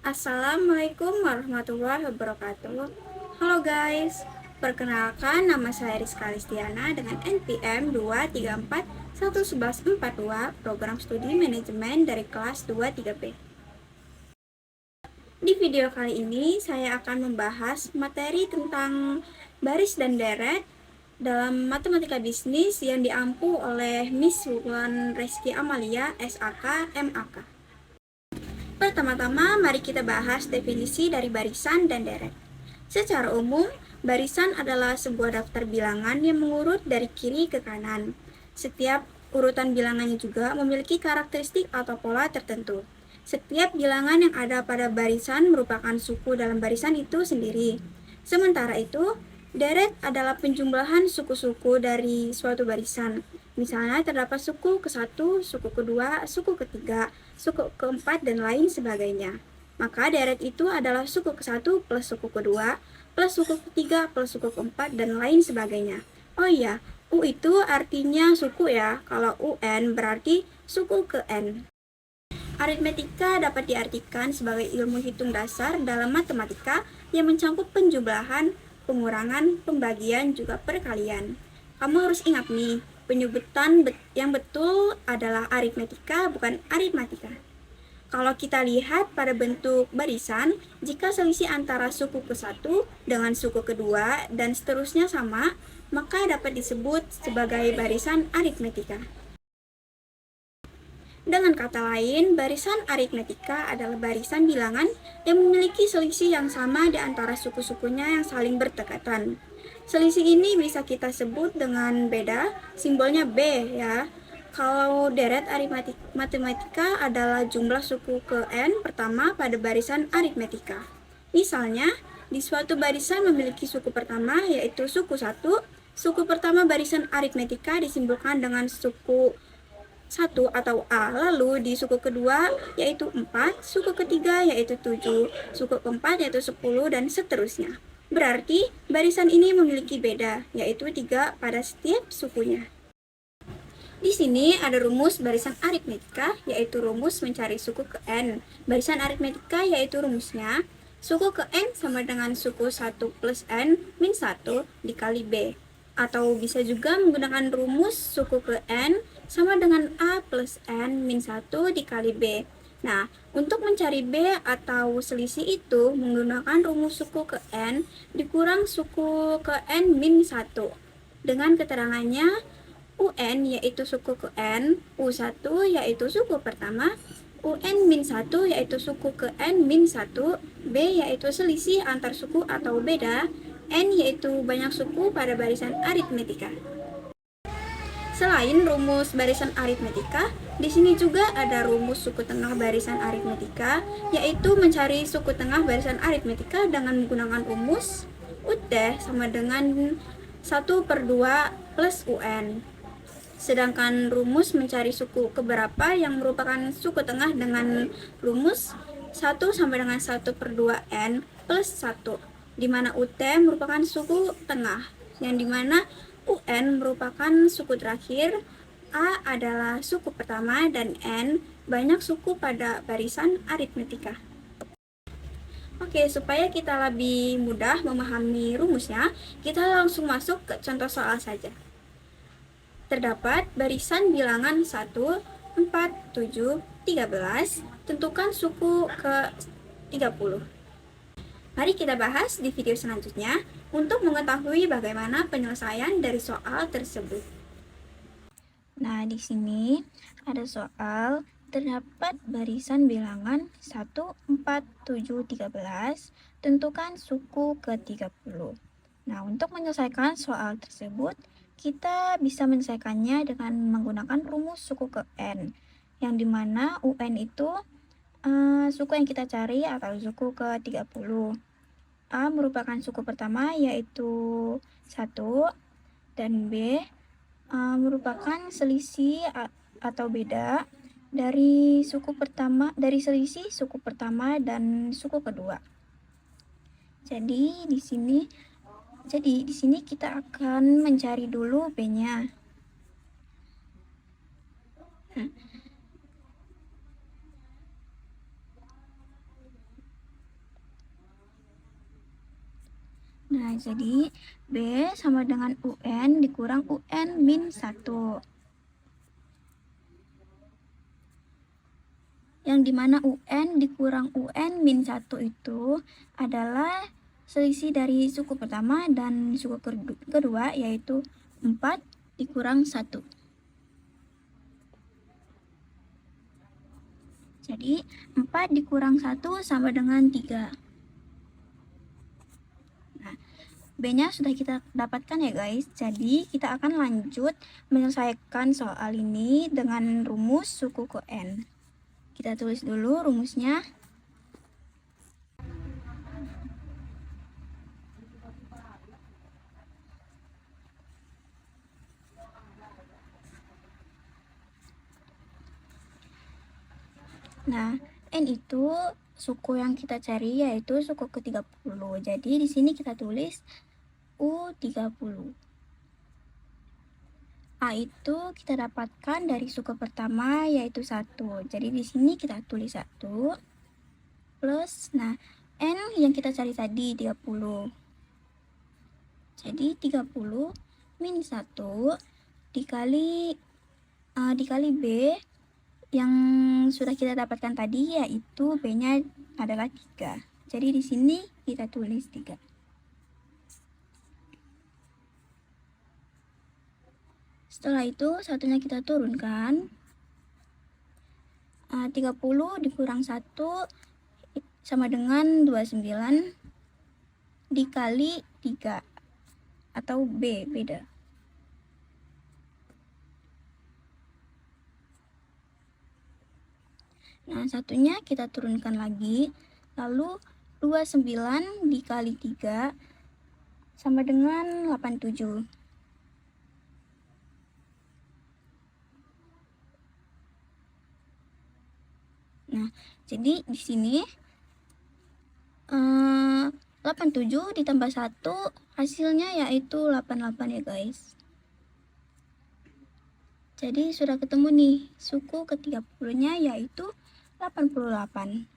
Assalamualaikum warahmatullahi wabarakatuh. Halo guys, perkenalkan nama saya Rizka Listiana dengan NPM 2341142 Program Studi Manajemen dari kelas 23B. Di video kali ini saya akan membahas materi tentang baris dan deret dalam matematika bisnis yang diampu oleh Miss Wulan Reski Amalia, SAK, MAK. Pertama-tama, mari kita bahas definisi dari barisan dan deret. Secara umum, barisan adalah sebuah daftar bilangan yang mengurut dari kiri ke kanan. Setiap urutan bilangannya juga memiliki karakteristik atau pola tertentu. Setiap bilangan yang ada pada barisan merupakan suku dalam barisan itu sendiri. Sementara itu, deret adalah penjumlahan suku-suku dari suatu barisan. Misalnya terdapat suku ke-1, suku kedua, suku ketiga, suku keempat, dan lain sebagainya. Maka deret itu adalah suku ke-1 plus suku kedua, plus suku ketiga, plus suku keempat, dan lain sebagainya. Oh iya, U itu artinya suku ya, kalau UN berarti suku ke N. Aritmetika dapat diartikan sebagai ilmu hitung dasar dalam matematika yang mencakup penjumlahan, pengurangan, pembagian, juga perkalian. Kamu harus ingat nih, penyebutan yang betul adalah aritmetika, bukan aritmatika. Kalau kita lihat pada bentuk barisan, jika selisih antara suku ke-1 dengan suku kedua dan seterusnya sama, maka dapat disebut sebagai barisan aritmetika. Dengan kata lain, barisan aritmetika adalah barisan bilangan yang memiliki selisih yang sama di antara suku-sukunya yang saling berdekatan. Selisih ini bisa kita sebut dengan beda, simbolnya B ya. Kalau deret matematika adalah jumlah suku ke N pertama pada barisan aritmetika. Misalnya, di suatu barisan memiliki suku pertama yaitu suku 1, suku pertama barisan aritmetika disimbolkan dengan suku 1 atau A. Lalu di suku kedua yaitu 4, suku ketiga yaitu 7, suku keempat yaitu 10, dan seterusnya. Berarti barisan ini memiliki beda, yaitu 3 pada setiap sukunya. Di sini ada rumus barisan aritmetika, yaitu rumus mencari suku ke N. Barisan aritmetika yaitu rumusnya suku ke N sama dengan suku 1 plus N min 1 dikali B. Atau bisa juga menggunakan rumus suku ke N sama dengan A plus N min 1 dikali B. Nah, untuk mencari B atau selisih itu menggunakan rumus suku ke N dikurang suku ke N min 1. Dengan keterangannya, UN yaitu suku ke N, U1 yaitu suku pertama, UN min 1 yaitu suku ke N min 1, B yaitu selisih antar suku atau beda, N yaitu banyak suku pada barisan aritmetika. Selain rumus barisan aritmetika, di sini juga ada rumus suku tengah barisan aritmetika, yaitu mencari suku tengah barisan aritmetika dengan menggunakan rumus UT sama dengan 1/2 plus UN. Sedangkan rumus mencari suku keberapa yang merupakan suku tengah dengan rumus 1 sama dengan 1/2 N plus 1, di mana UT merupakan suku tengah, yang dimana UN merupakan suku terakhir, A adalah suku pertama, dan N banyak suku pada barisan aritmetika. Oke, supaya kita lebih mudah memahami rumusnya, kita langsung masuk ke contoh soal saja. Terdapat barisan bilangan 1, 4, 7, 13, tentukan suku ke 30. Mari kita bahas di video selanjutnya untuk mengetahui bagaimana penyelesaian dari soal tersebut. Nah, di sini ada soal terdapat barisan bilangan 1, 4, 7, 13, tentukan suku ke 30. Nah, untuk menyelesaikan soal tersebut, kita bisa menyelesaikannya dengan menggunakan rumus suku ke N, yang dimana UN itu suku yang kita cari atau suku ke 30. A merupakan suku pertama yaitu 1, dan B merupakan selisih atau beda dari selisih suku pertama dan suku kedua. Jadi di sini kita akan mencari dulu B-nya. Nah, jadi B sama dengan UN dikurang UN min 1. Yang dimana UN dikurang UN min 1 itu adalah selisih dari suku pertama dan suku kedua, yaitu 4 dikurang 1. Jadi 4 dikurang 1 sama dengan 3. Nah, B-nya sudah kita dapatkan ya guys. Jadi kita akan lanjut menyelesaikan soal ini dengan rumus suku ke N. Kita tulis dulu rumusnya. Nah, N itu suku yang kita cari yaitu suku ke-30. Jadi di sini kita tulis U30. A itu kita dapatkan dari suku pertama yaitu 1. Jadi di sini kita tulis 1 plus, nah, N yang kita cari tadi 30. Jadi 30 min 1 dikali B yang sudah kita dapatkan tadi, yaitu B-nya adalah 3. Jadi di sini kita tulis 3. Setelah itu satunya kita turunkan. 30 dikurang 1 sama dengan 29 dikali 3 atau B, beda. Nah, satunya kita turunkan lagi, lalu 29 dikali 3 sama dengan 87. Nah, jadi di sini 87 ditambah 1 hasilnya yaitu 88 ya guys. Jadi sudah ketemu nih suku ke-30-nya yaitu 88.